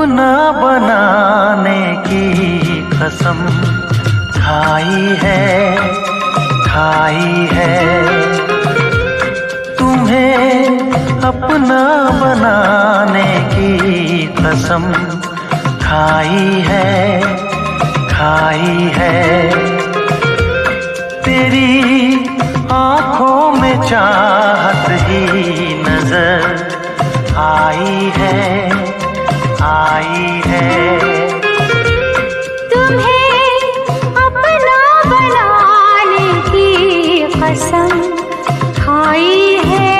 अपना बनाने की कसम खाई है तुम्हें अपना बनाने की कसम खाई है तेरी आँखों में चाहत ही नजर आई है तुम्हें अपना बनाने की कसम खाई है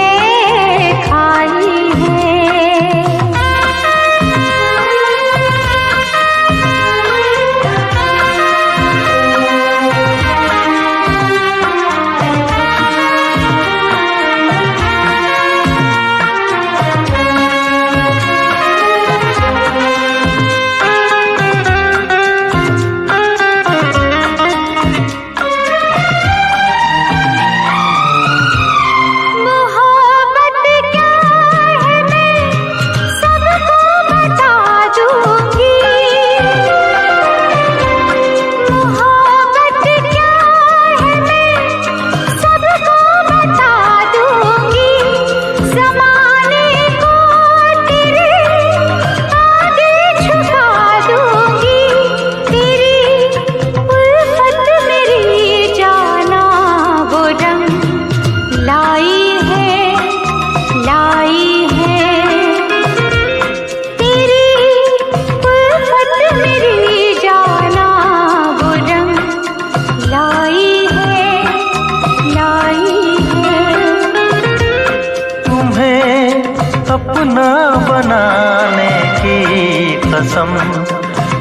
अपना बनाने की कसम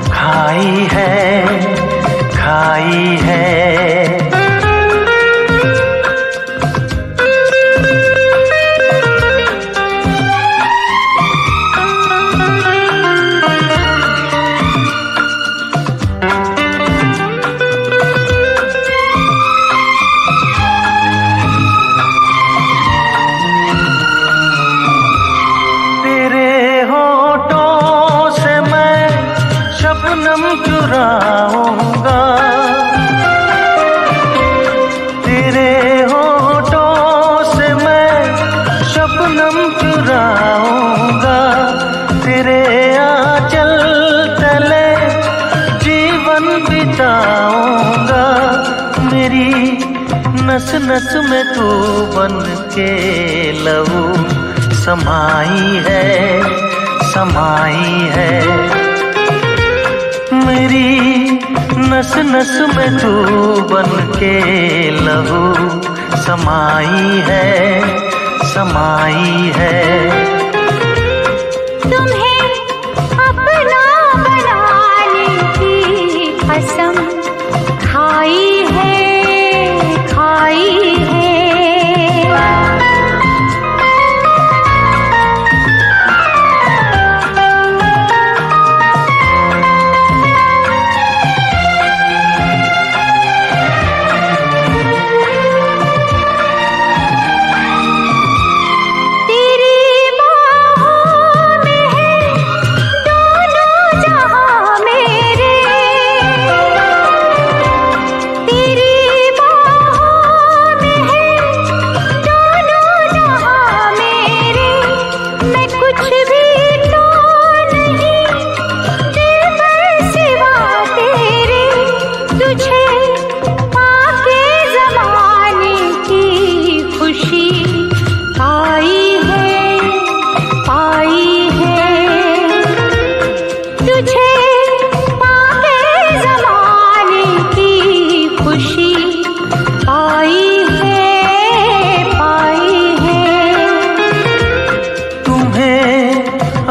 खाई है चुराऊंगा तेरे होठों से मैं शबनम चुराऊंगा तेरे आंचल तले जीवन बिताऊंगा मेरी नस नस में तू बन के लहू समाई है मेरी नस नस में तू बन के लहू समाई है तुम्हें अपना बनाने की कसम खाई है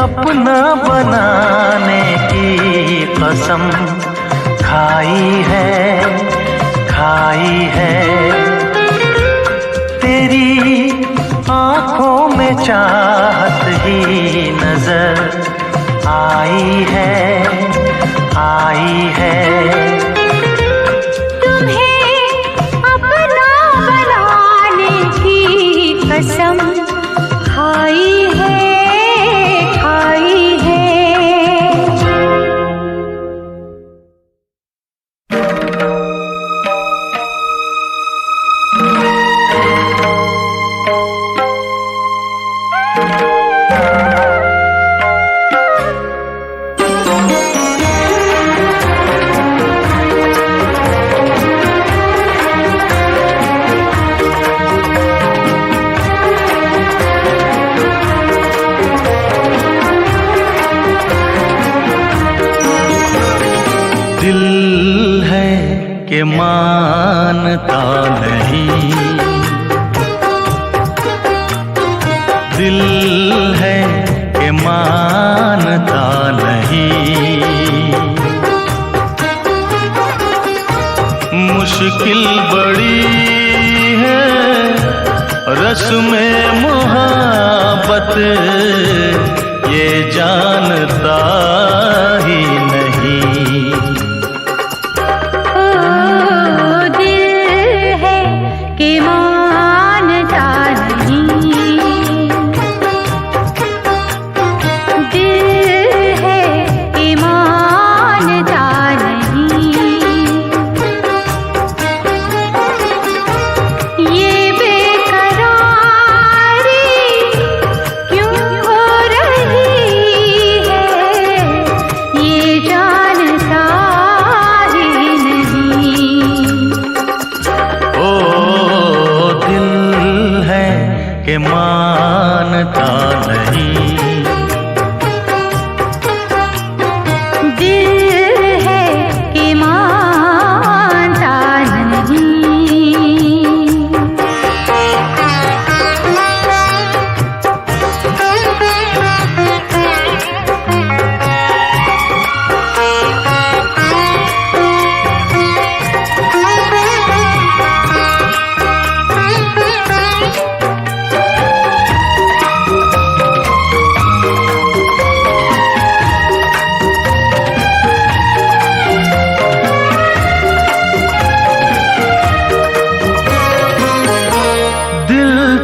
अपना बनाने की कसम खाई है तेरी आँखों में चाहत ही नजर आई है तुम्हें अपना बनाने की कसम खाई है के मानता नहीं। दिल है कि मानता नहीं। मुश्किल बड़ी है रस्म मोहब्बत, ये जानता ही नहीं। ओ दिल है कि मानता नहीं। दिल है कि मानता नहीं। ये बेकरारी क्यों हो रही है, ये जानता ही नहीं। ओ दिल है कि मानता नहीं। दिल है कि मानता नहीं।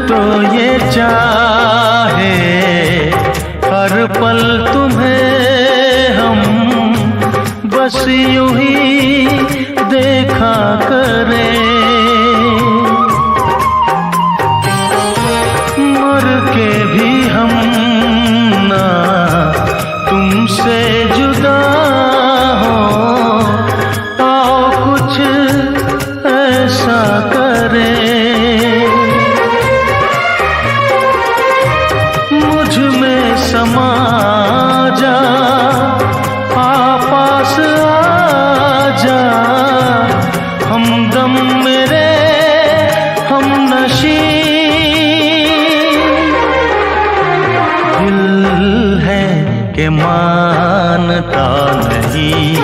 तो ये चाहे हर पल तुम्हें हम बस यूं ही देखा करें। मर के भी हम ना तुमसे जुदा हो, आओ कुछ ऐसा करें। समा जा पास आ जा, हमदम मेरे हम नशी। दिल है कि मानता नहीं।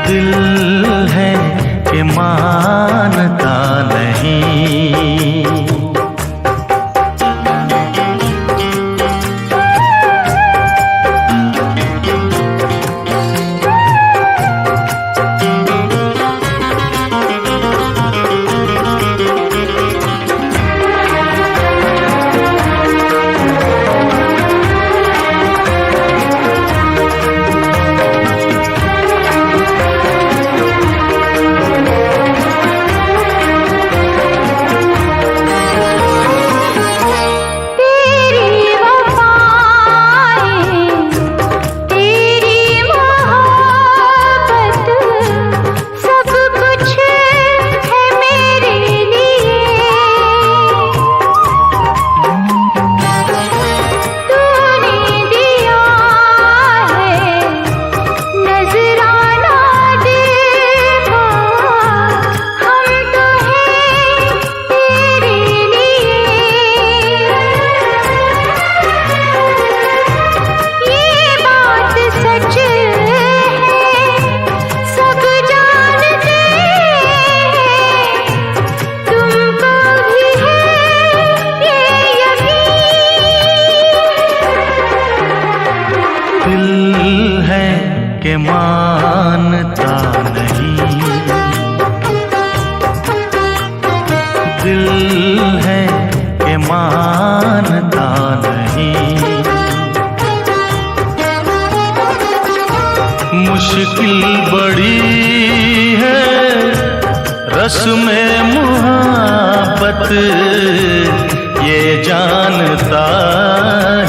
दिल है कि मानता नहीं। दिल है कि मानता नहीं। दिल है कि मानता नहीं। मुश्किल बड़ी है रस्म मोहब्बत, ये जानता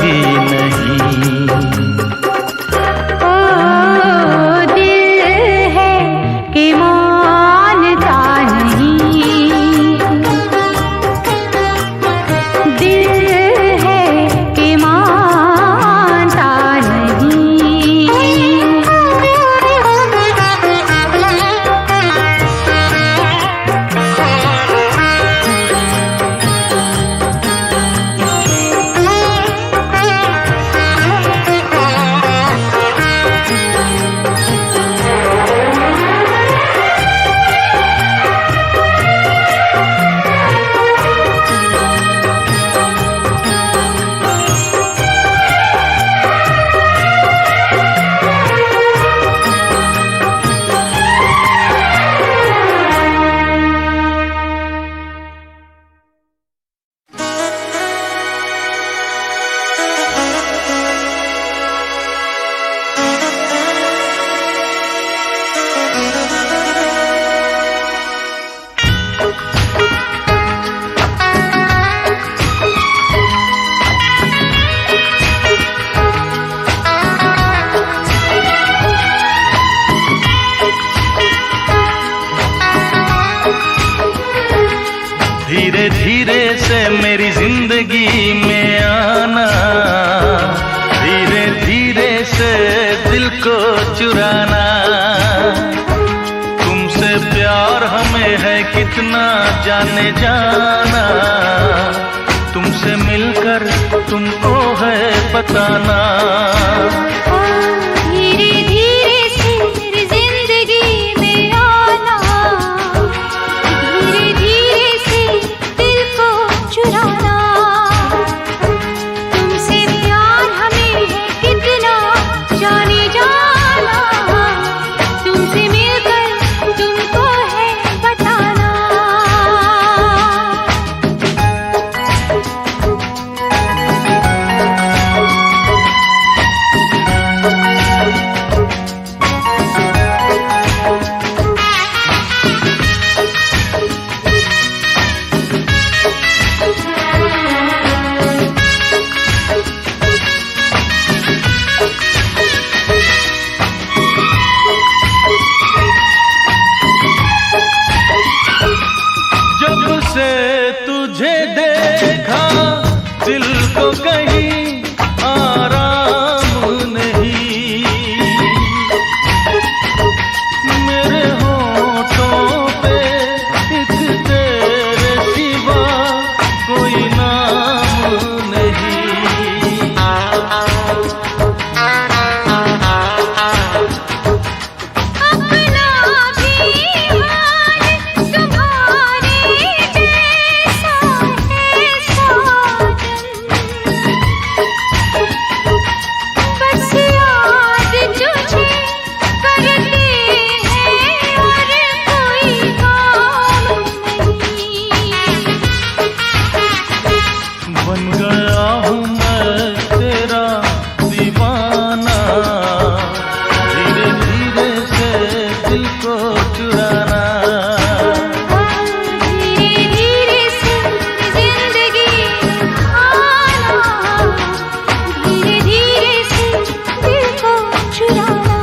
ही नहीं। धीरे धीरे से मेरी जिंदगी में आना, धीरे धीरे से दिल को चुराना। तुमसे प्यार हमें है कितना जाने जाना, तुमसे मिलकर तुमको है बताना। धीरे धीरे से मेरी जिंदगी में आना, धीरे धीरे से दिल को चुराना। तुमसे प्यार हमें है कितना जाने जाना, तुमसे मिलकर तुमको है बताना। जब से तुझे देखा दिल को कहीं आराम नहीं, मेरे होठों पे एक तेरे सिवा कोई नाम नहीं। अपना भी हाल तुम्हारे जैसा है साजन, बस याद तुझे करते हैं और कोई काम नहीं। बन गया हूँ मैं तेरा दीवाना, धीरे धीरे से दिल को चुराना। धीरे धीरे से जिंदगी आना, धीरे धीरे से दिल को चुराना।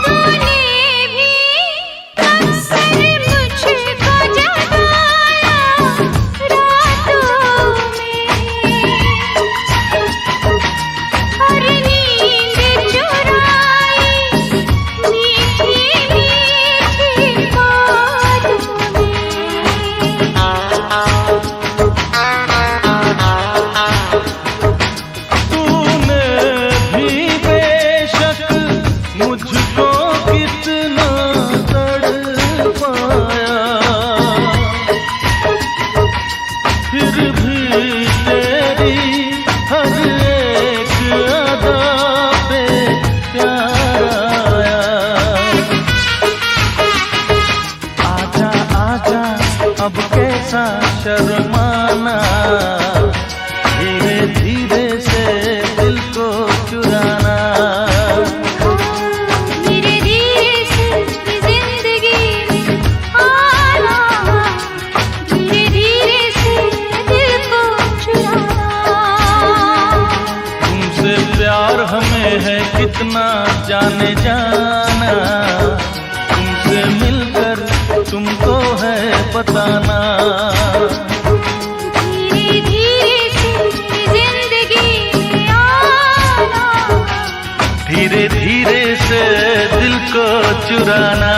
तूने भी अक्सर मुझको जगाया रातों में, और नींद चुराई मीठी मीठी बातों में। तूने भी बेशक मुझको कितना तड़पाया, फिर भी तेरी हर एक अदा पे प्यार आया। आजा आजा अब कैसा शर्माना, धीरे धीरे से दिल को चुराना। धीरे धीरे से जिंदगी में आना, धीरे धीरे से दिल को चुराना। तुमसे प्यार हमें है कितना जाने जाना, तुमसे मिलकर तुमको है बताना। धीरे धीरे से जिंदगी में आना, धीरे धीरे से दिल को चुराना।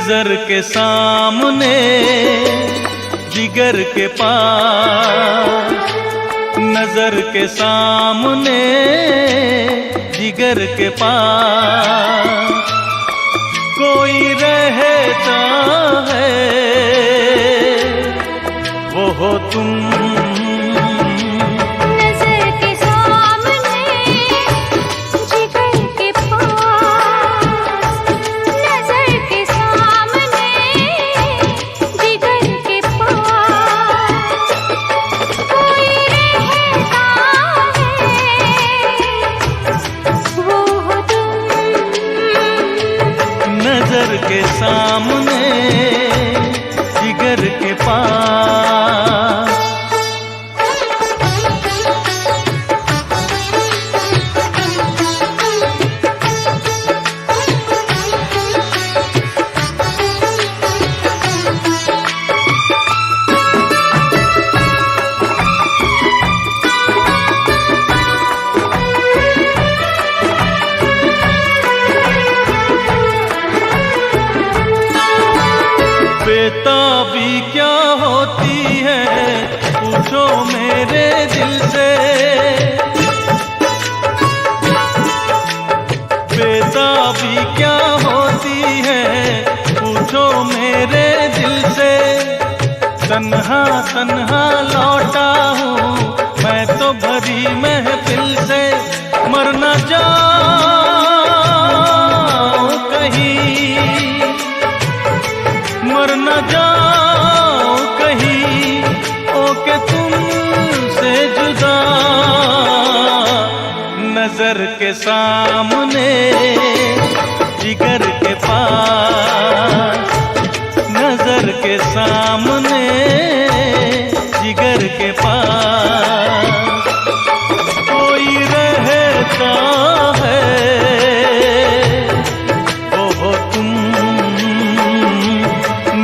नजर के सामने जिगर के पास, नजर के सामने जिगर के पास कोई रहता है, वो हो तुम। नजर के सामने जिगर के पास, नजर के सामने जिगर के पास कोई रहता है, वो हो तुम। नजर के सामने जिगर के पास। बेताबी क्या होती है पूछो मेरे दिल से, बेताबी क्या होती है पूछो मेरे दिल से। तन्हा तन्हा लौटा हूँ मैं तो भरी महफिल से, मर न जाऊं कहीं, मर न जाओ कहीं, ओके तुमसे जुदा। नजर के सामने जिगर के पास, नजर के सामने जिगर के पास कोई रहता है, वो हो तुम।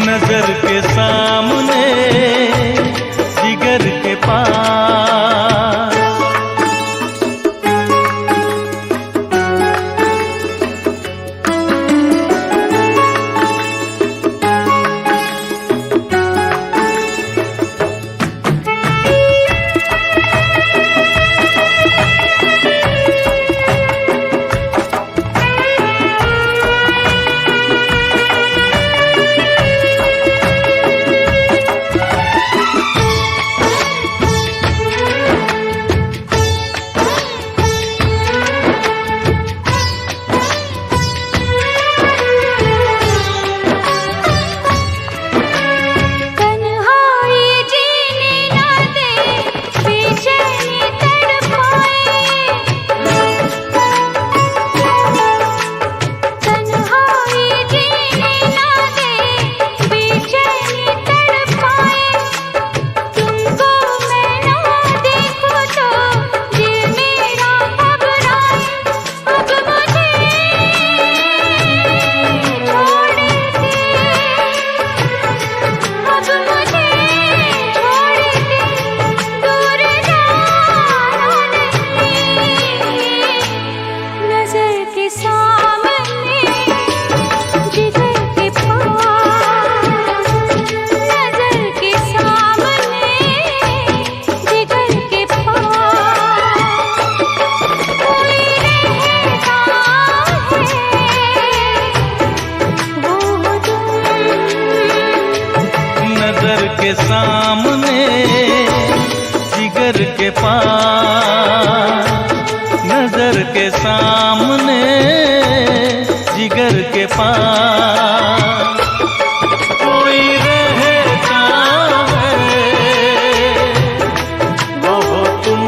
नजर के सामने जिगर के पास। के सामने जिगर के पास, नजर के सामने जिगर के पास कोई रहता है, वो हो तुम।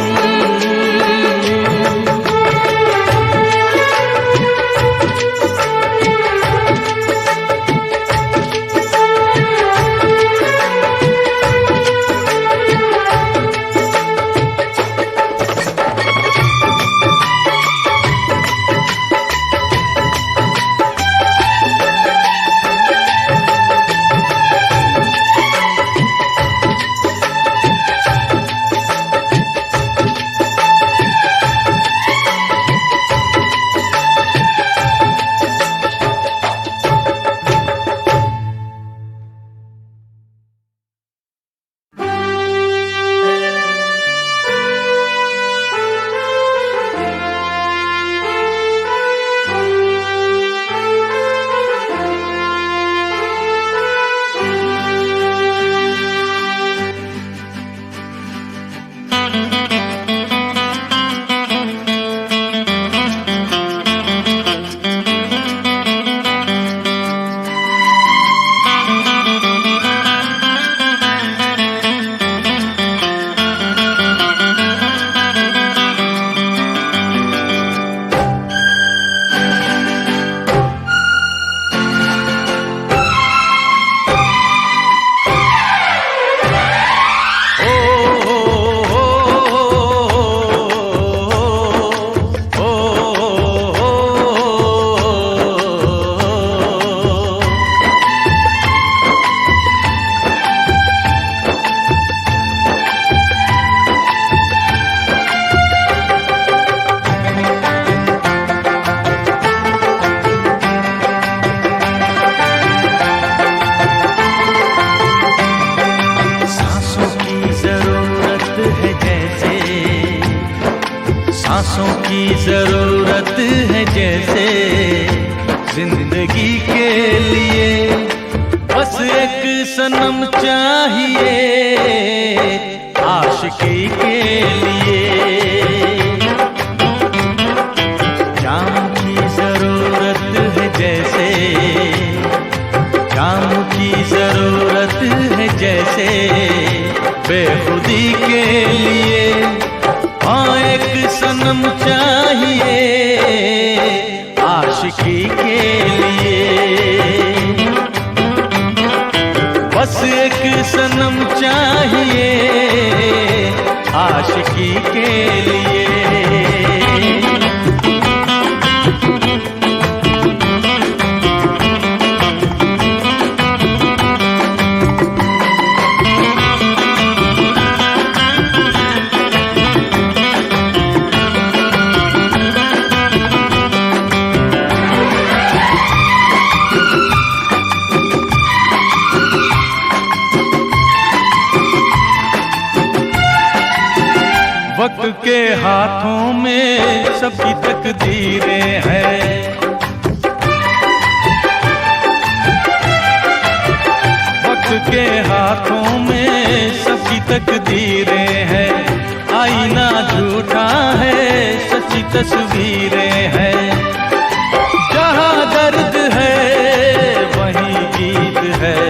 सांसों की जरूरत है जैसे जिंदगी के लिए, बस एक सनम चाहिए आशिकी के लिए। जाम की जरूरत है जैसे, जाम की जरूरत है जैसे बेखुदी के लिए, हाँ एक सनम चाहिए आशिकी के लिए, बस एक सनम चाहिए आशिकी के लिए। वक्त के हाथों में सबकी तकदीरें हैं, वक्त के हाथों में सबकी तकदीरें हैं, आईना झूठा है सच्ची तस्वीरें हैं। जहाँ दर्द है वहीं गीत है,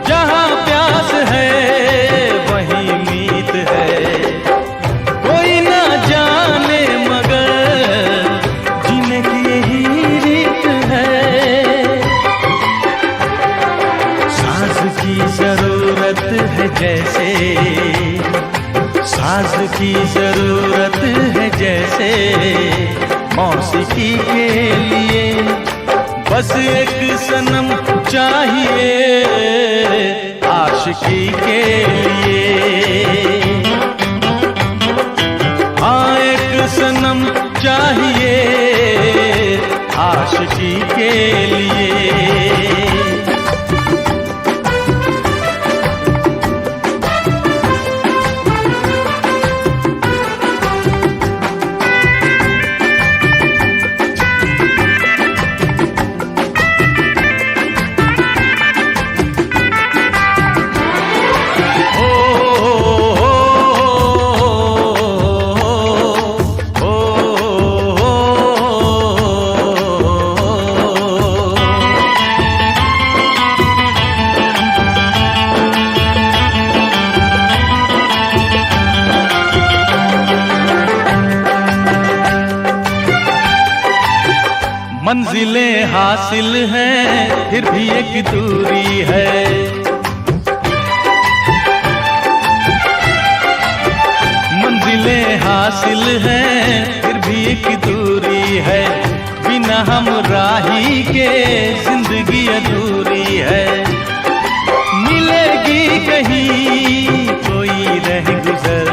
जहाँ प्यास है वहीं मीत है, कोई ना जाने मगर जीने की यही रीत है। साज की जरूरत है जैसे, साज की जरूरत है जैसे मौसीकी के लिए, बस एक सनम चाहिए आशिकी के लिए, हाँ एक सनम चाहिए आशिकी के लिए। मंजिलें हासिल हैं फिर भी एक दूरी है, मंजिलें हासिल हैं फिर भी एक दूरी है, बिना हम राही के जिंदगी अधूरी है। मिलेगी कहीं कोई रह गुजर,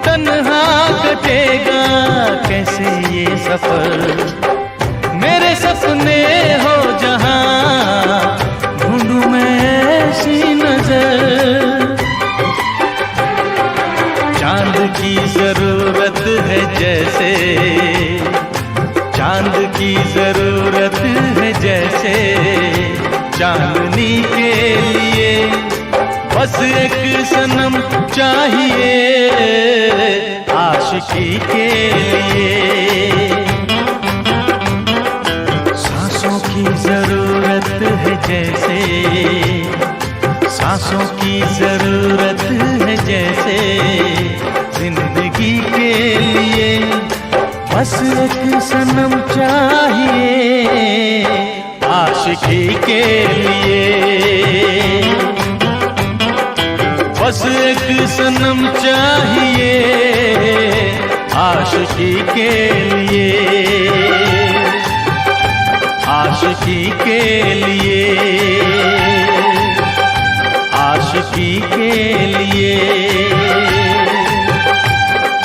तन्हा कटेगा कैसे ये सफर, मेरे सपने हो जहां ढूंढूं मैं ऐसी नजर। चांद की जरूरत है जैसे, चांद की जरूरत है जैसे चांदनी के लिए, बस एक सनम चाहिए आशिकी के लिए। सांसों की जरूरत है जैसे, सांसों की जरूरत है जैसे जिंदगी के लिए, बस एक सनम चाहिए आशिकी के लिए, बस एक सनम चाहिए आशिकी के लिए, आशिकी के लिए, आशिकी के लिए,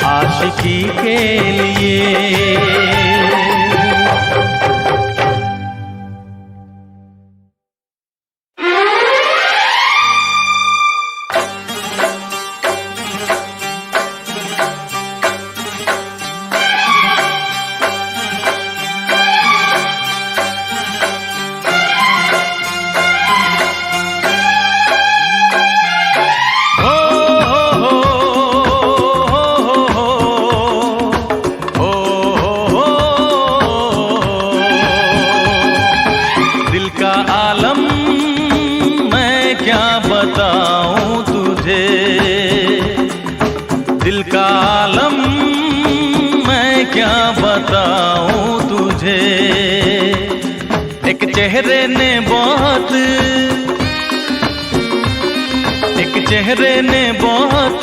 आशिकी के लिए। बताऊं तुझे, दिल का आलम मैं क्या बताऊं तुझे। एक चेहरे ने बहुत, एक चेहरे ने बहुत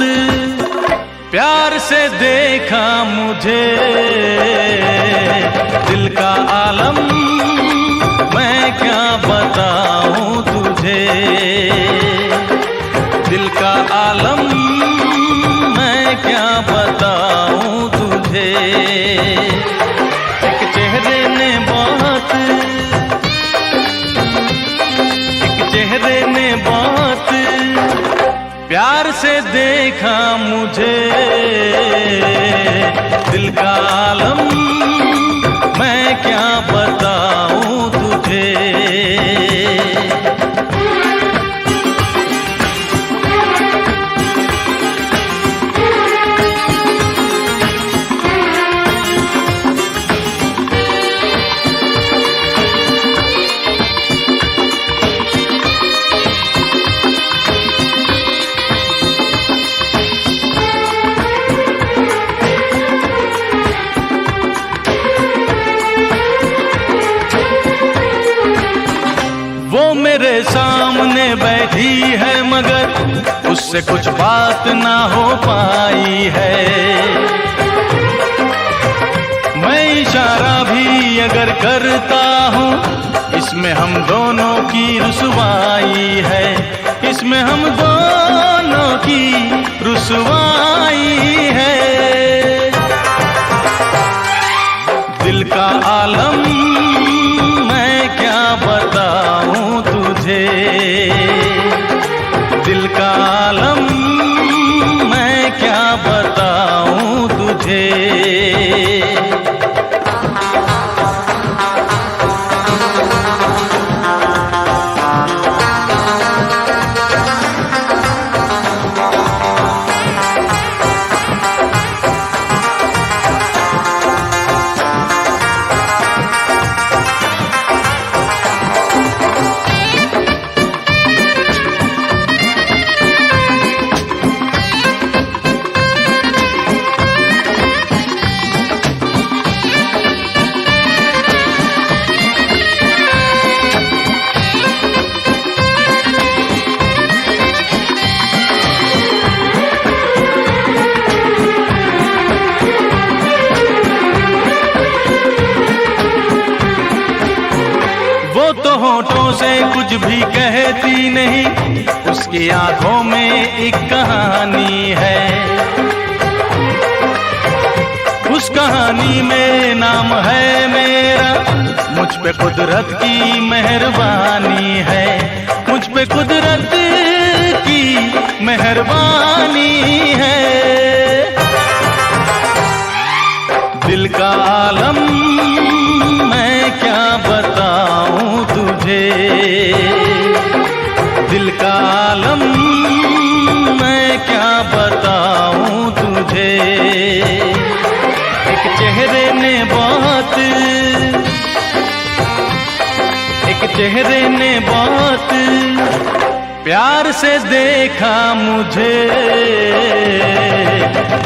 प्यार से देखा मुझे, दिल का आलम मैं क्या बताऊं तुझे, दिल का आलम मैं क्या बताऊं तुझे। एक चेहरे ने बहुत, एक चेहरे ने बहुत प्यार से देखा मुझे, दिल का आलम मैं क्या बताऊं तुझे। वो मेरे सामने बैठी है मगर उससे कुछ बात ना हो पाई है, मैं इशारा भी अगर करता हूँ इसमें हम दोनों की रुसवाई है, इसमें हम दोनों की रुसवाई है। दिल का आलम मैं क्या बताऊं तुझे, दिल का आलम मैं क्या बताऊं तुझे। वो तो होठों से कुछ भी कहती नहीं, उसकी आंखों में एक कहानी है, उस कहानी में नाम है मेरा, मुझ पे कुदरत की मेहरबानी है, मुझ पे कुदरत की मेहरबानी है। दिल का आलम मैं क्या बताऊं तुझे, दिल का आलम मैं क्या बताऊं तुझे। एक चेहरे ने बहुत, एक चेहरे ने बहुत प्यार से देखा मुझे,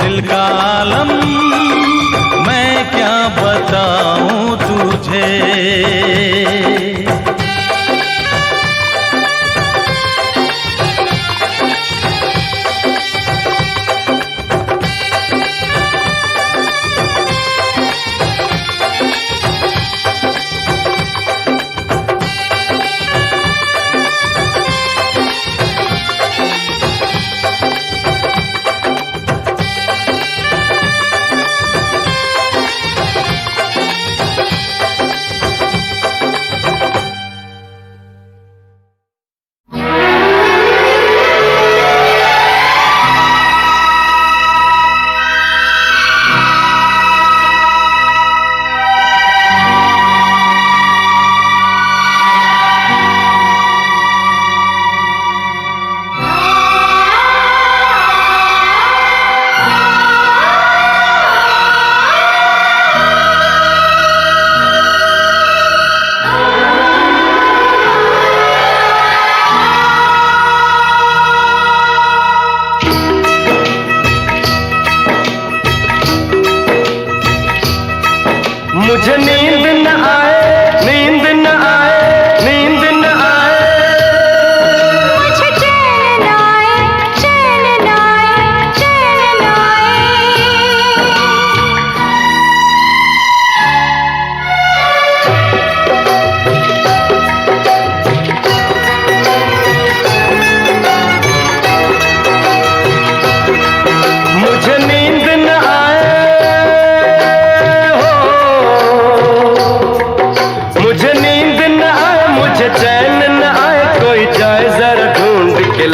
दिल का आलम मैं क्या बताऊं तुझे।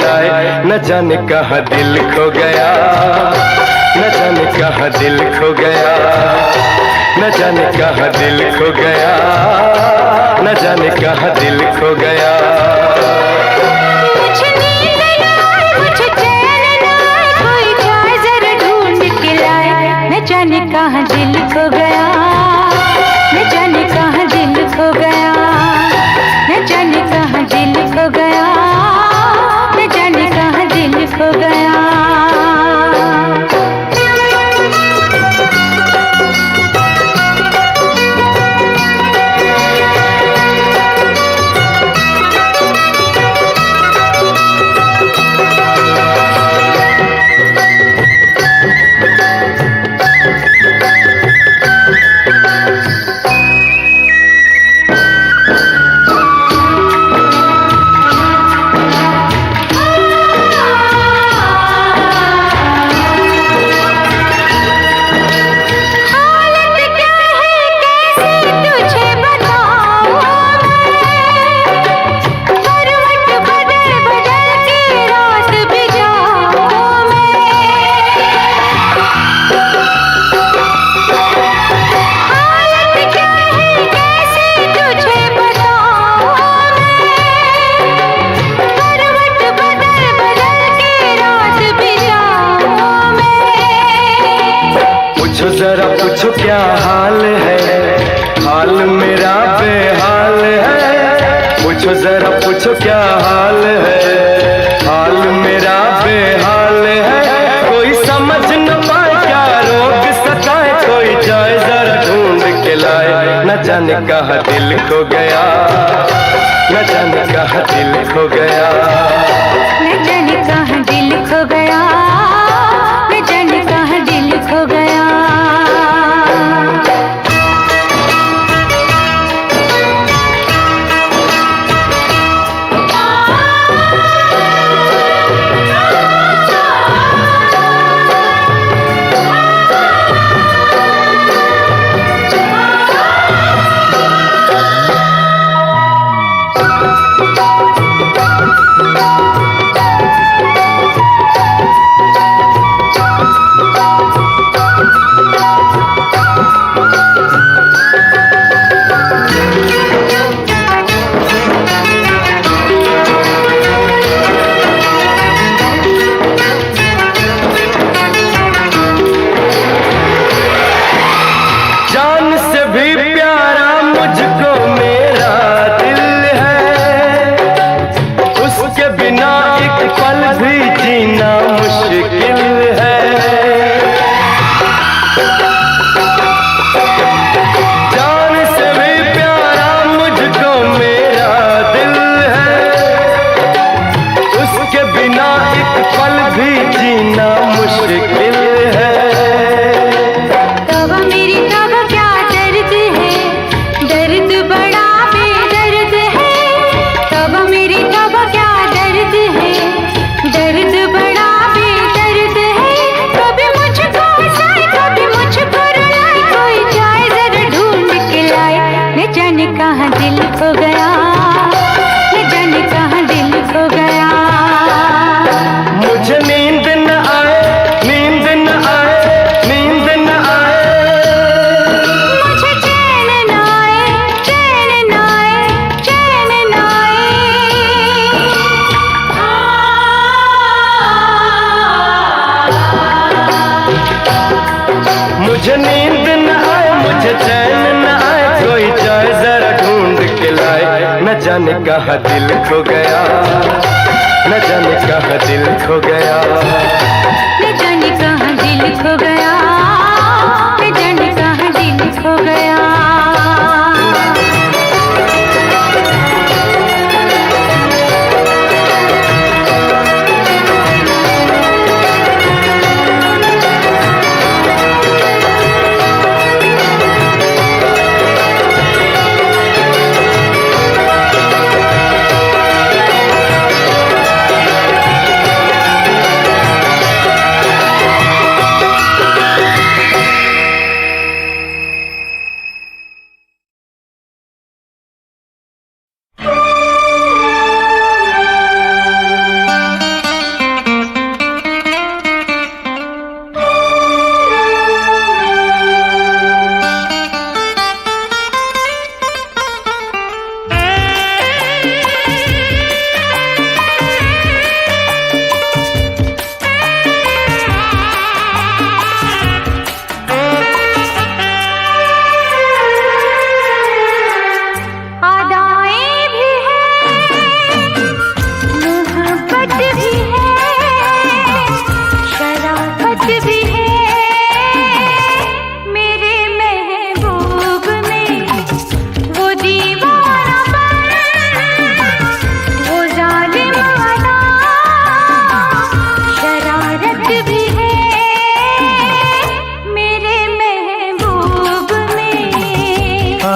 लाए, न जाने कहाँ दिल खो गया, न जाने कहाँ दिल खो गया, न जाने कहाँ दिल खो गया, न जाने कहाँ दिल खो गया। मुझे नींद न आए, मुझे चैन न आए, कोई जाए जरा ढूंढ के लाए, न जाने कहाँ दिल खो गया, न जाने कहाँ दिल खो गया, न जाने कहाँ दिल खो गया, न जाने कहाँ दिल खो गया। जरा पूछो क्या हाल है, हाल मेरा बेहाल है। पूछो जरा पूछो क्या हाल है, हाल मेरा बेहाल है। कोई समझ न पाए क्या रोग सताए, कोई जाए जरा ढूंढ के लाए, न जाने कहाँ दिल खो गया, न जाने कहाँ दिल खो गया, न जाने कहाँ दिल खो गया, न जाने कहाँ दिल खो गया। कहाँ दिल खो गया, न जाने कहाँ दिल खो गया। मुझे नींद न आए, नींद न आए, नींद न आए। मुझे चैन न आए, चैन न आए, चैन न आए। मुझे नींद न आए, मुझे चैन न आए। कोई जाए जरा ढूंढ के लाए, न जाने कहाँ दिल खो गया, न जाने कहाँ दिल खो गया, न जाने कहाँ दिल खो गया, न जाने कहाँ दिल खो गया।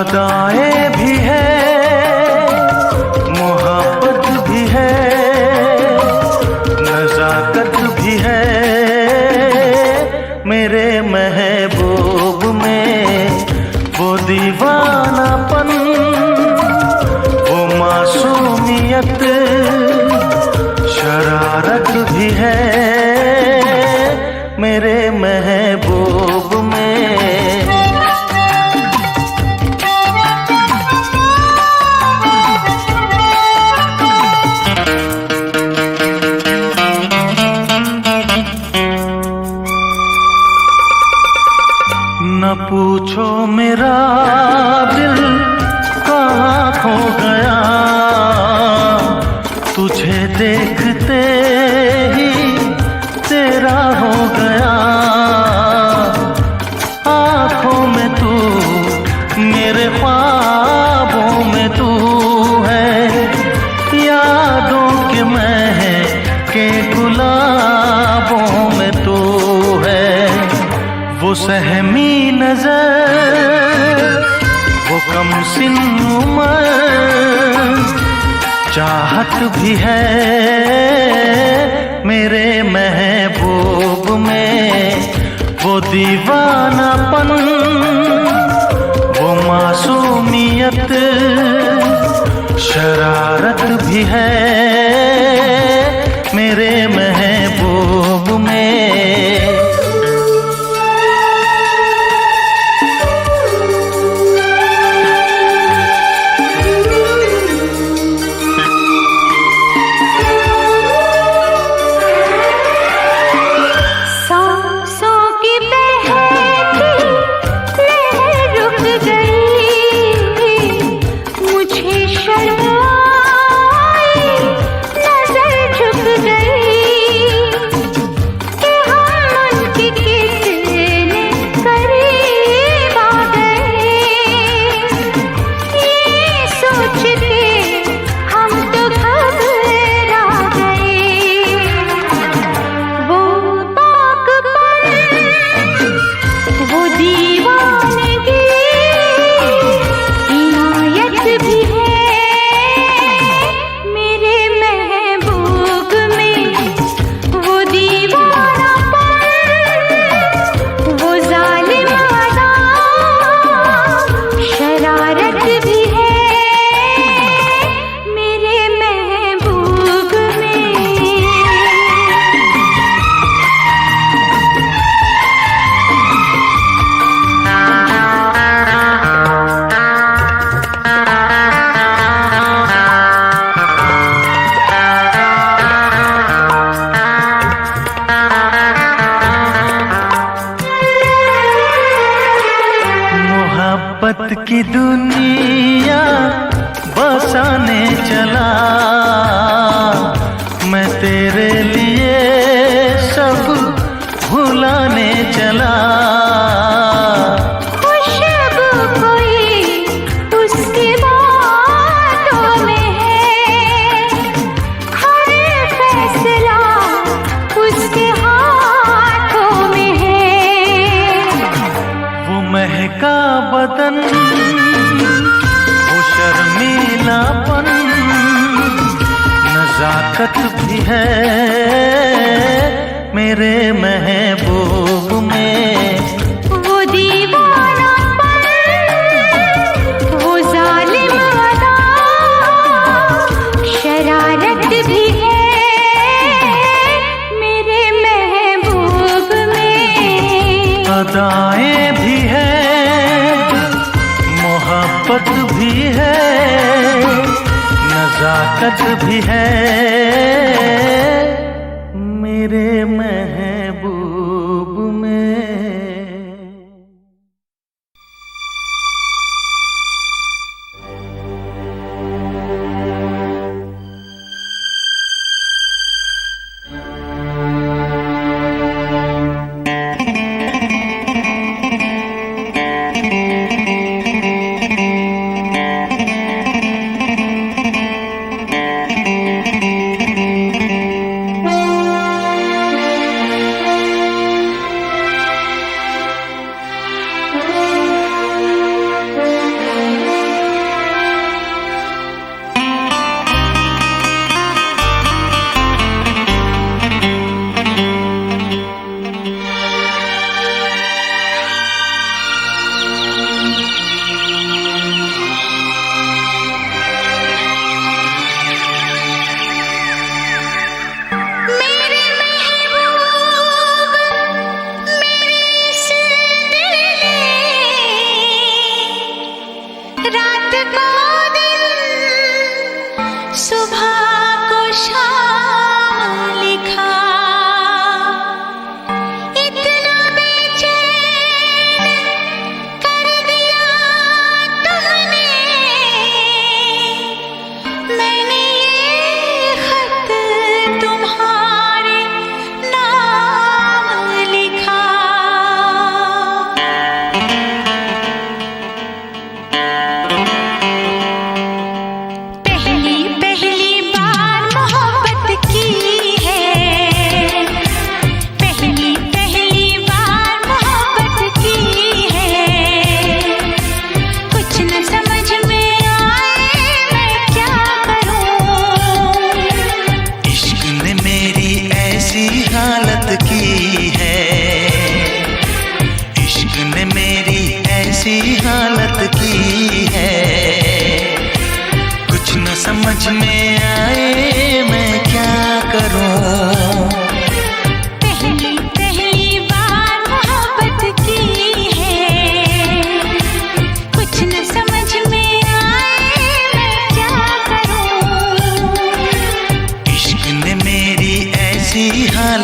अदाएं भी है, मोहब्बत भी है, नजाकत भी है, मेरे महबूब में वो दीवानापन, वो मासूमियत, शरारत भी है, मेरे महबूब में। न पूछो मेरा दिल कहाँ खो गया, तुझे देखते ही तेरा हो गया। आँखों में तू, मेरे ख्वाबों में तू है, यादों के महके गुलाबों में तू है। वो सहमी नजर, वो कम सिन उम्र, चाहत भी है, मेरे महबूब में वो दीवानापन, वो मासूमियत, शरारत भी है, मेरे महबूब में। मोहब्बत की दुनिया बसाने चला, मैं तेरे लिए सब भुलाने चला। खुशबू कोई उसकी बातों में है, हर फैसला उसके हाथों में है। वो महका बदन, वो शर्मीलापन, नजाकत भी है, मेरे महबूब में। वो दीवानापन, वो जालिम अदा, शरारत भी है, मेरे महबूब में। अदाएं भी है, मोहब्बत भी है, नजाकत भी है, मेरे महबूब में।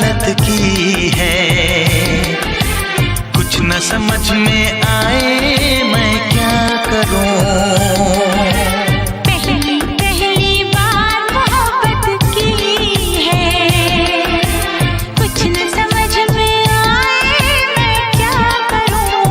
हालत की है। कुछ न समझ में आए मैं क्या करूं। पहली पहली बार मोहब्बत की है, कुछ न समझ में आए मैं क्या करूं।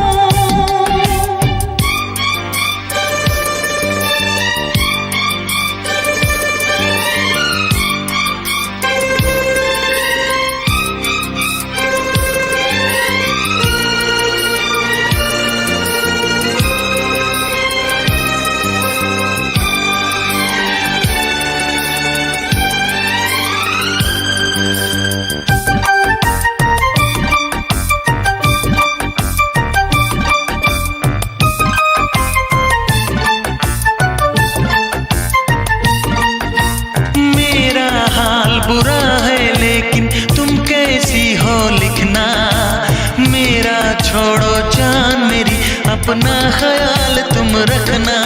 बुरा है लेकिन तुम कैसी हो लिखना। मेरा छोड़ो जान मेरी, अपना ख्याल तुम रखना।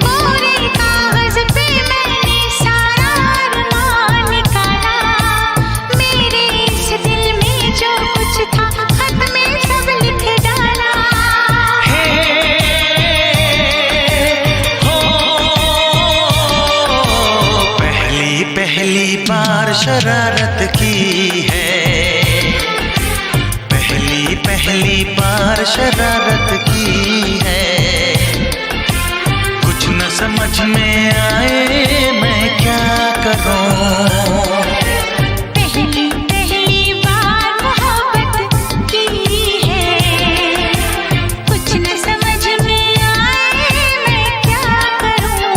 पूरे कागज पे मैंने सारा अरमान निकाला। मेरे इस दिल में जो कुछ था खत में सब लिख डाला। पहली बार शरारत की है, पहली बार शरारत की है। कुछ न समझ में आए मैं क्या करूं। पहली पहली बार मोहब्बत की है, कुछ न समझ में आए मैं क्या करूं।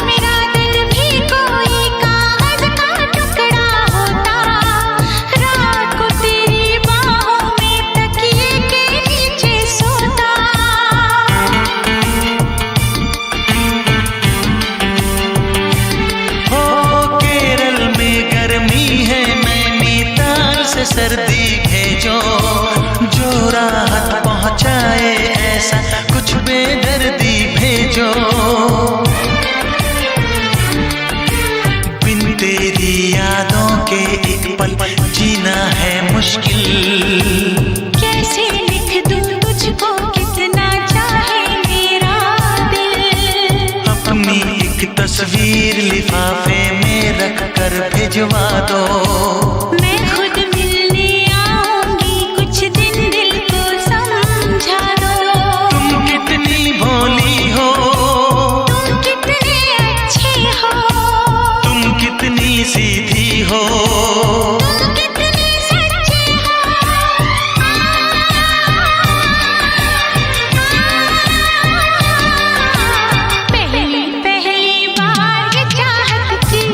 मेरा दिल भी कोई कागज का टुकड़ा होता। रात को तेरी बाहों में तकिए के नीचे सोता। हो केरल में गर्मी है, नैनीताल से सर्दी भेजो। जो राहत पहुंचाए ऐसा कुछ बेदर्दी भेजो। तेरी यादों के एक पल जीना है मुश्किल। कैसे लिख दूं तुझको कितना चाहे मेरा दिल। अपनी एक तस्वीर लिफाफे में रख कर भिजवा दो। मैं खुद मिलने आऊंगी, कुछ दिन दिल को समझा दो। तुम कितनी भोली हो, तुम कितने अच्छे हो, तुम कितनी सीधी हो, तुम कितने सच्चे हो। पहली पहली बार ये चाहत की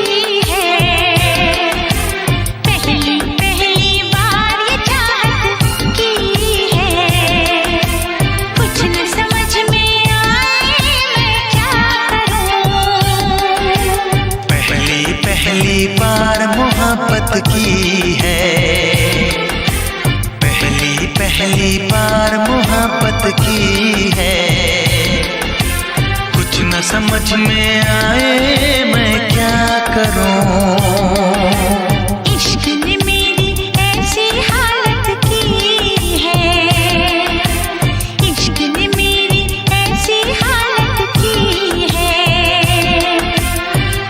है, पहली पहली बार ये चाहत की है। कुछ न समझ में आए मैं क्या करूं। पहली बार मोहब्बत की है, पहली बार मोहब्बत की है। कुछ न समझ में आए मैं क्या करूं। इश्क ने मेरी ऐसी हालत की है, इश्क ने मेरी ऐसी हालत की है।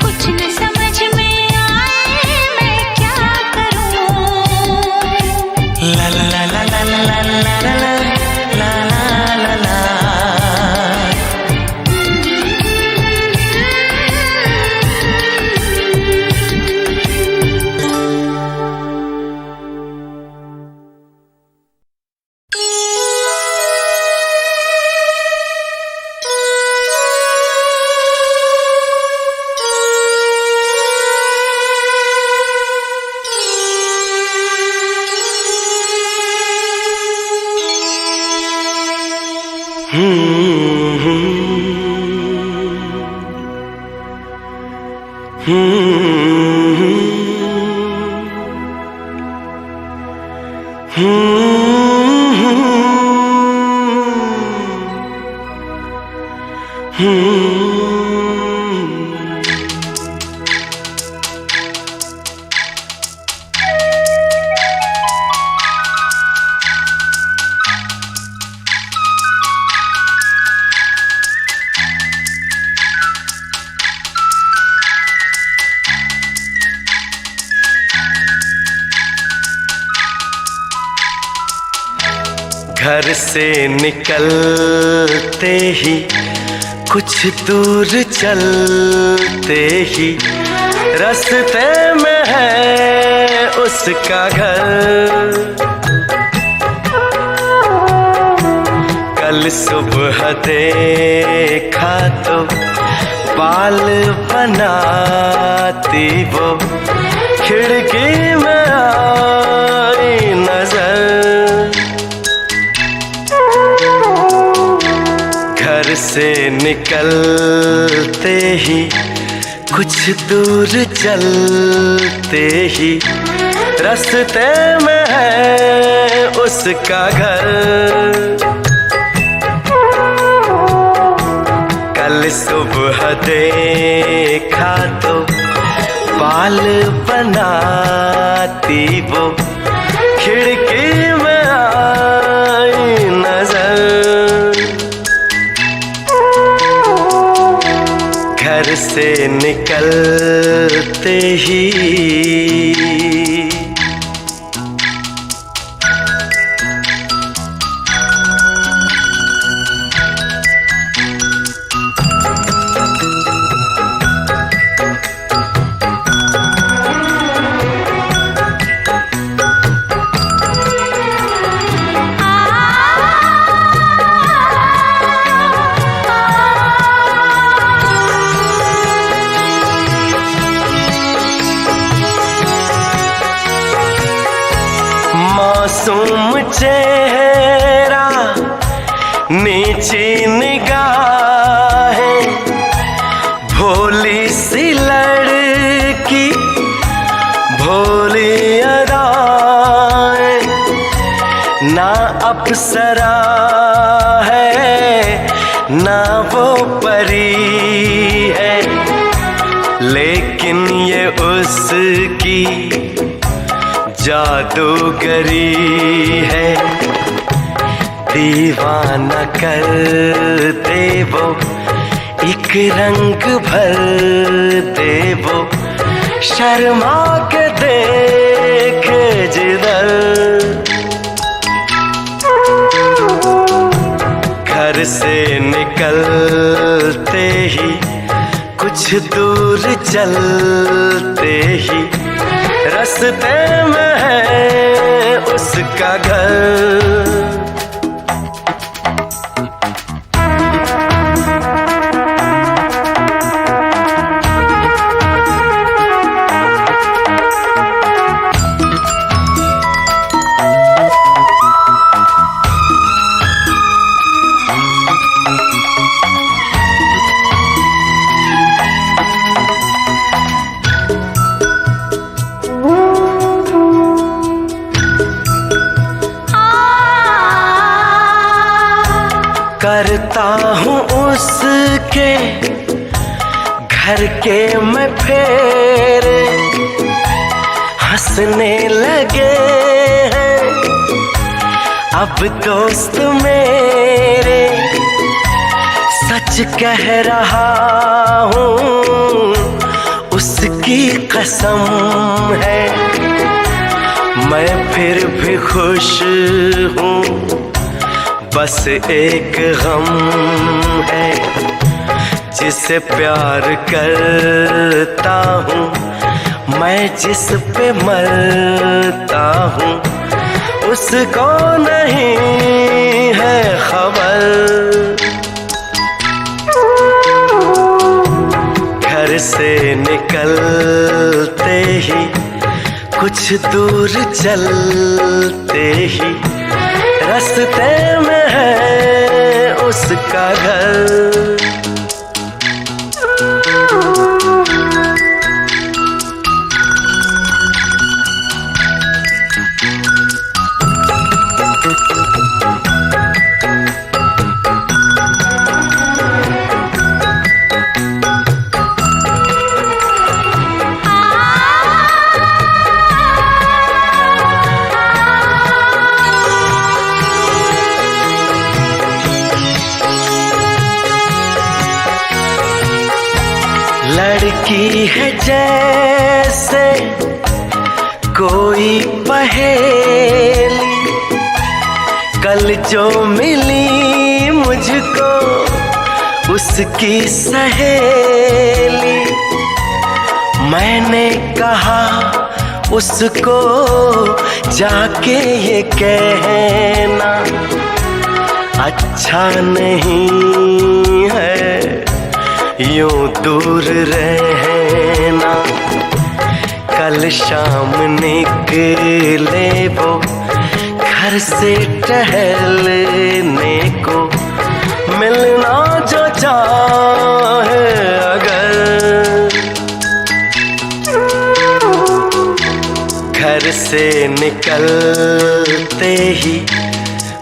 कुछ न समझ में आए मैं क्या करूं। ला ला ला ला ला ला ला ला ला ला ला घर से निकलते ही कुछ दूर चलते ही रास्ते में है उसका घर। कल सुबह देखा तो बाल बनाती वो खिड़की में आई नजर। घर से निकलते ही कुछ दूर चलते ही रास्ते में है उसका घर। कल सुबह देखा तो बाल बनाती वो खिड़की में आई नजर। घर से निकलते ही मासूम चेहरा नीची निगाहें भोली सी लड़की भोली अदाएं। ना अप्सरा है ना वो परी है लेकिन ये उसकी जादूगरी है। दीवाना कर दे वो एक रंग भर दे वो शर्मा के देख जिधर। घर से निकलते ही कुछ दूर चलते ही रास्ते में है उसका घर। करता हूँ उसके घर के मैं फेरे हंसने लगे हैं अब दोस्त मेरे। सच कह रहा हूँ उसकी कसम है मैं फिर भी खुश हूँ। बस एक गम है जिसे प्यार करता हूँ मैं जिस पे मरता हूँ उसको नहीं है खबर। घर से निकलते ही कुछ दूर चलते ही रास्ते में है उस उसका घर। लड़की है जैसे कोई पहेली, कल जो मिली मुझको उसकी सहेली। मैंने कहा उसको जाके ये कहना अच्छा नहीं है यूं दूर रहना। कल शाम निकले वो घर से टहलने को, मिलना जो चाहे अगर। घर से निकलते ही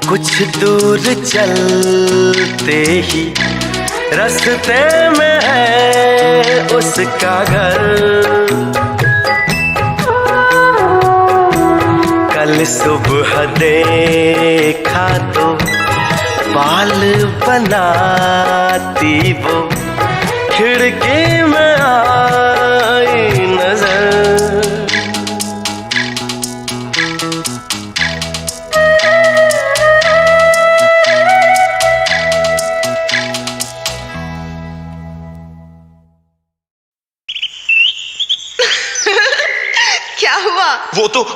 कुछ दूर चलते ही रास्ते में है उसका घर। कल सुबह देखा तो बाल बनाती वो, खिड़की में आई नजर।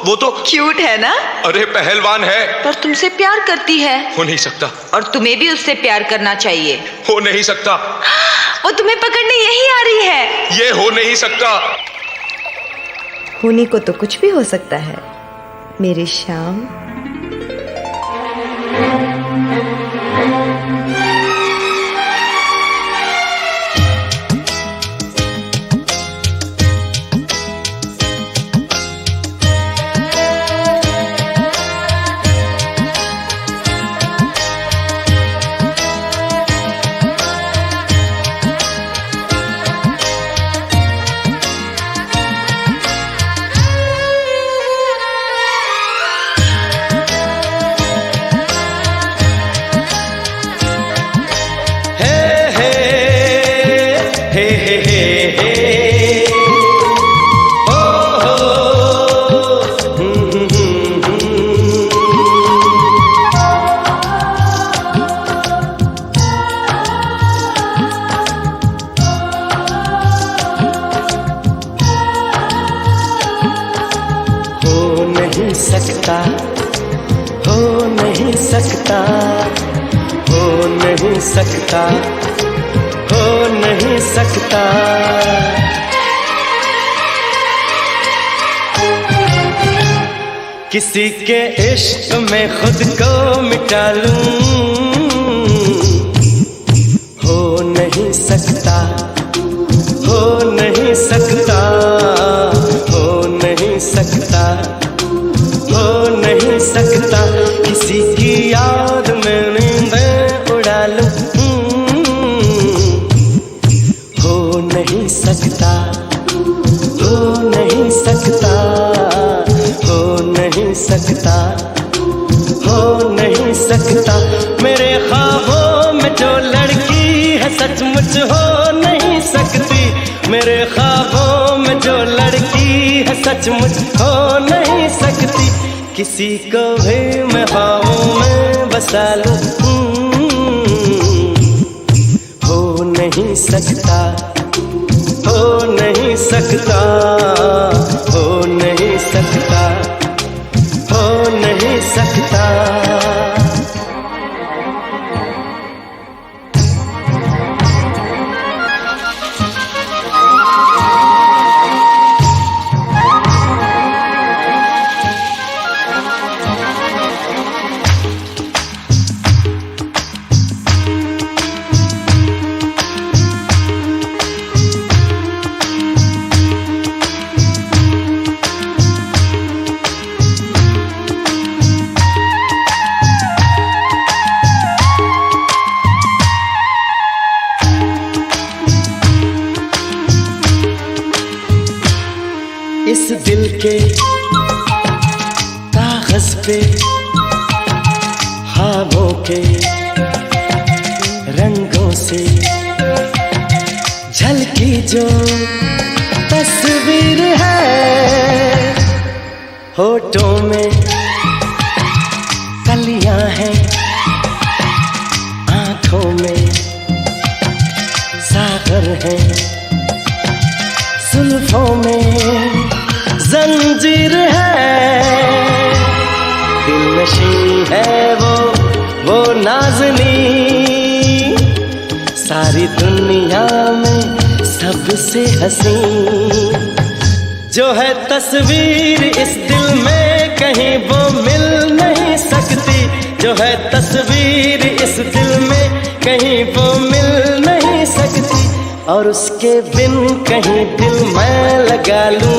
वो तो क्यूट है ना? अरे पहलवान है। पर तुमसे प्यार करती है। हो नहीं सकता। और तुम्हें भी उससे प्यार करना चाहिए। हो नहीं सकता। वो तुम्हें पकड़ने यही आ रही है। ये हो नहीं सकता। होने को तो कुछ भी हो सकता है मेरी शाम। सकता, हो नहीं सकता, हो नहीं सकता, हो नहीं सकता। किसी के इश्क में खुद को मिटा लूं, हो नहीं सकता, हो नहीं सकता, हो नहीं सकता, हो नहीं सकता। किसी की याद में नींदें उड़ा लूं, हो नहीं सकता, हो नहीं सकता, हो नहीं सकता, हो नहीं सकता। मेरे ख्वाबों में जो लड़की है सचमुच हो नहीं सकती, मेरे ख्वाबों में जो लड़की है सचमुच हो नहीं सकती। किसी को भी मैं ख्वाबों में बसा लूं, हो नहीं सकता, हो नहीं सकता, हो नहीं सकता, हो नहीं सकता। के कागज पे ख्वाबों के रंगों से झलकी जो तस्वीर है, होठों में कलियां हैं, आंखों में सागर है, जुल्फों में जंजीर है, दिलनशी है वो नाज़नी, सारी दुनिया में सबसे हसी, जो है तस्वीर इस दिल में कहीं वो मिल नहीं सकती, जो है तस्वीर इस दिल में कहीं वो मिल नहीं सकती, और उसके बिन कहीं दिल मैं लगा लूं,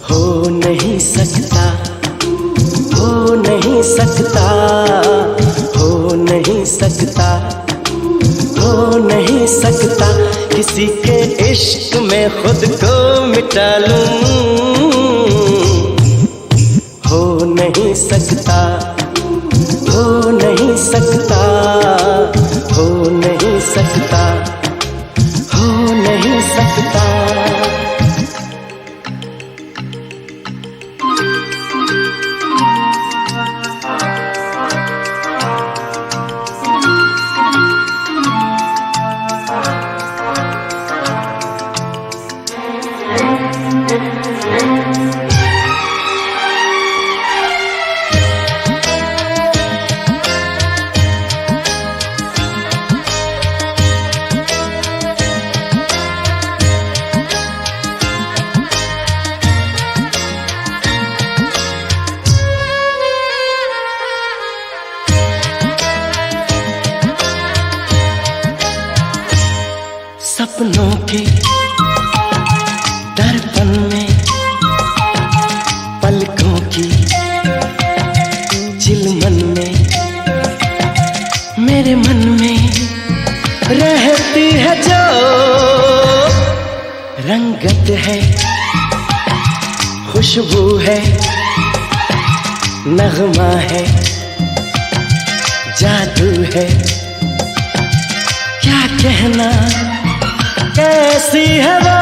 हो नहीं सकता, हो नहीं सकता, हो नहीं सकता, हो नहीं सकता, किसी के इश्क में खुद को मिटा लूं, हो नहीं सकता, हो नहीं सकता, हो नहीं सकता, हो नहीं सकता। सपनों के दर्पण में पलकों की चिलमन में मेरे मन में रहती है जो रंगत है, खुशबू है, नगमा है, जादू है, क्या कहना कैसी है वो,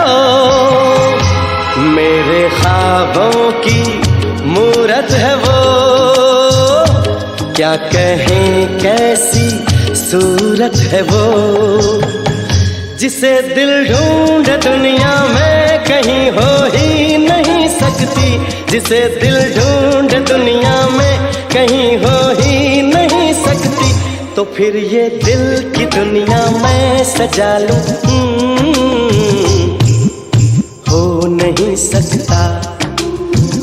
मेरे ख्वाबों की मूरत है वो, क्या कहें कैसी सूरत है वो, जिसे दिल ढूंढे दुनिया में कहीं हो ही नहीं सकती, जिसे दिल ढूंढे दुनिया में कहीं हो ही नहीं सकती, तो फिर ये दिल की दुनिया मैं सजा लूं, हो नहीं सकता,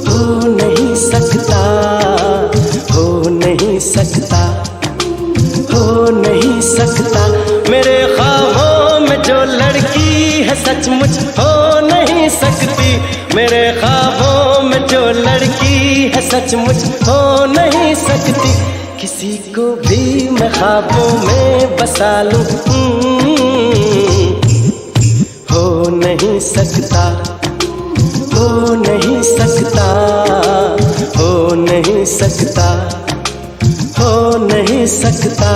हो नहीं सकता, हो नहीं सकता, हो नहीं सकता, मेरे ख्वाबों में जो लड़की है सचमुच हो नहीं सकती, मेरे ख्वाबों में जो लड़की है सचमुच हो नहीं सकती, किसी को भी मैं ख्वाबों में बसा लूं, हो नहीं सकता, हो नहीं सकता, हो नहीं सकता, हो नहीं सकता।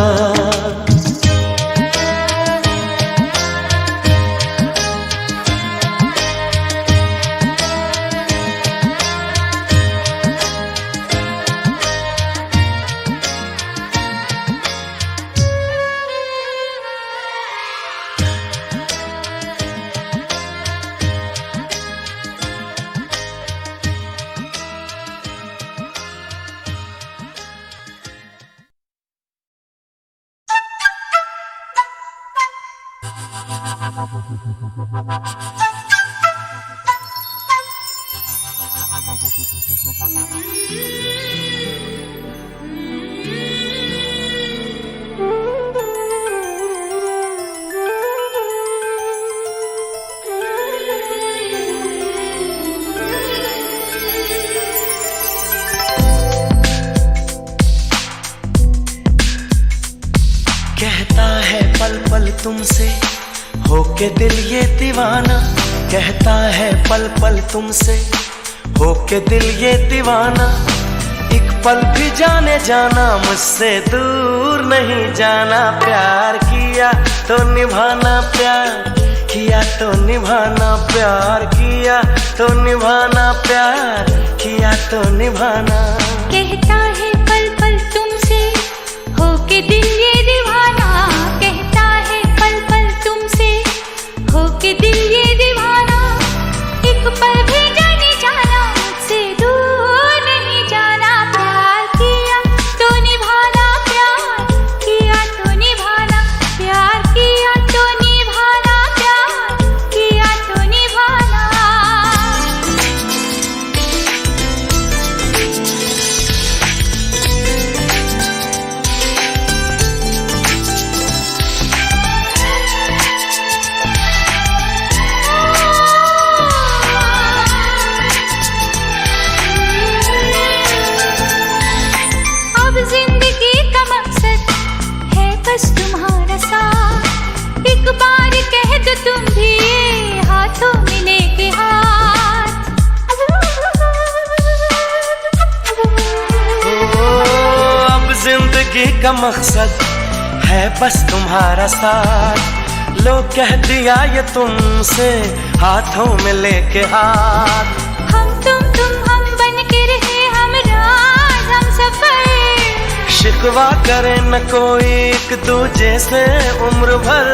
कहता है पल पल तुमसे होके दिल ये दीवाना कहता है पल पल तुमसे, होके दिल ये दीवाना एक पल भी जाने जाना मुझसे दूर नहीं जाना। प्यार किया तो निभाना, प्यार किया तो निभाना, प्यार किया तो निभाना, प्यार किया तो निभाना। कहता है पल पल तुमसे, होके दिल ये दीवाना, कहता है पल पल तुमसे, होके दिल ये दीवाना एक पल भी जाने जाना मुझसे दूर नहीं जाना। प्यार किया तो निभाना, प्यार किया तो निभाना, प्यार किया तो निभाना, प्यार किया तो निभाना। अब जिंदगी का मकसद है बस तुम्हारा साथ, एक बार कह दो तुम भी ये हाथों में लेके हाथ। अब जिंदगी का मकसद है बस तुम्हारा साथ, लो कह दिया ये तुमसे हाथों में लेके हाथ। हम बन के रहे हम राज हम सफर, शिकवा करे न कोई एक दूजे से उम्र भर।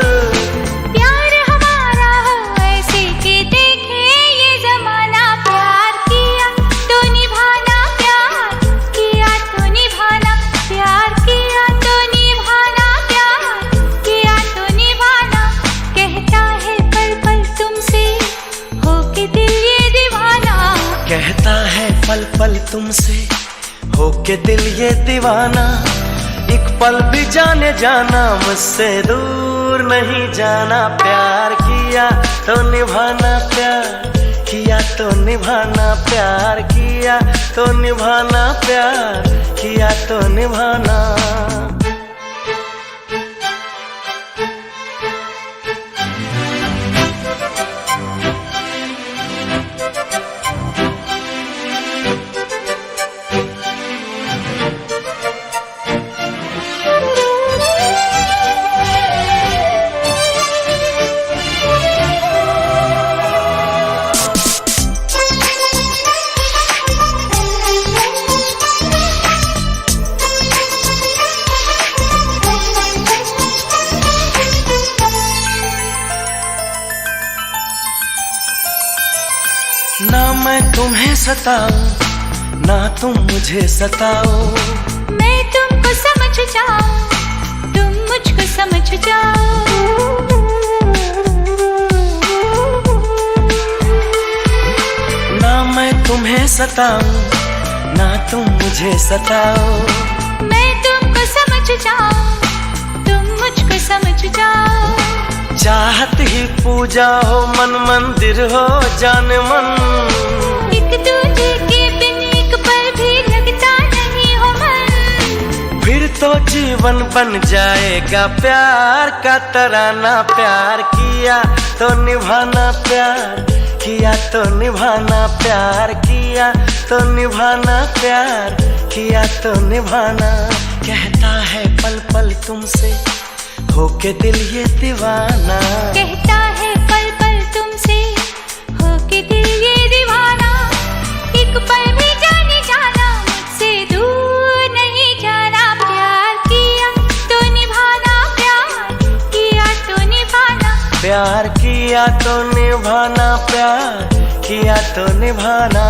प्यार हमारा हो ऐसे कि देखे ये जमाना। प्यार किया तो निभाना, प्यार किया तो निभाना, प्यार किया तो निभाना, प्यार किया तो निभाना। कहता है पल पल तुमसे, होके दिल ये दीवाना, कहता है पल पल तुमसे, होके दिल ये दीवाना एक पल भी जाने जाना मुझसे दूर नहीं जाना। प्यार किया तो निभाना, प्यार किया तो निभाना, प्यार किया तो निभाना, प्यार किया तो निभाना। ना मैं तुम्हें सताऊं ना तुम मुझे सताओ, मैं तुमको समझ जाऊं तुम मुझको समझ जाओ। ना मैं तुम्हें सताऊं ना तुम मुझे सताओ, मैं तुमको समझ जाऊं तुम मुझको समझ जाओ। चाहत ही पूजा हो मन मंदिर हो जान मन, एक दूजे के बिन एक पल भी लगता नहीं हो मन। फिर तो जीवन बन जाएगा प्यार का तराना। प्यार किया तो निभाना, प्यार किया तो निभाना, प्यार किया तो निभाना, प्यार किया तो निभाना। कहता है पल पल तुमसे, होके दिल ये दीवाना, कहता है पल पल तुमसे, होके दिल ये दीवाना एक पल भी जाने जाना मुझसे दूर नहीं जाना। प्यार किया तो निभाना, प्यार किया तो निभाना, प्यार किया तो निभाना, प्यार किया तो निभाना।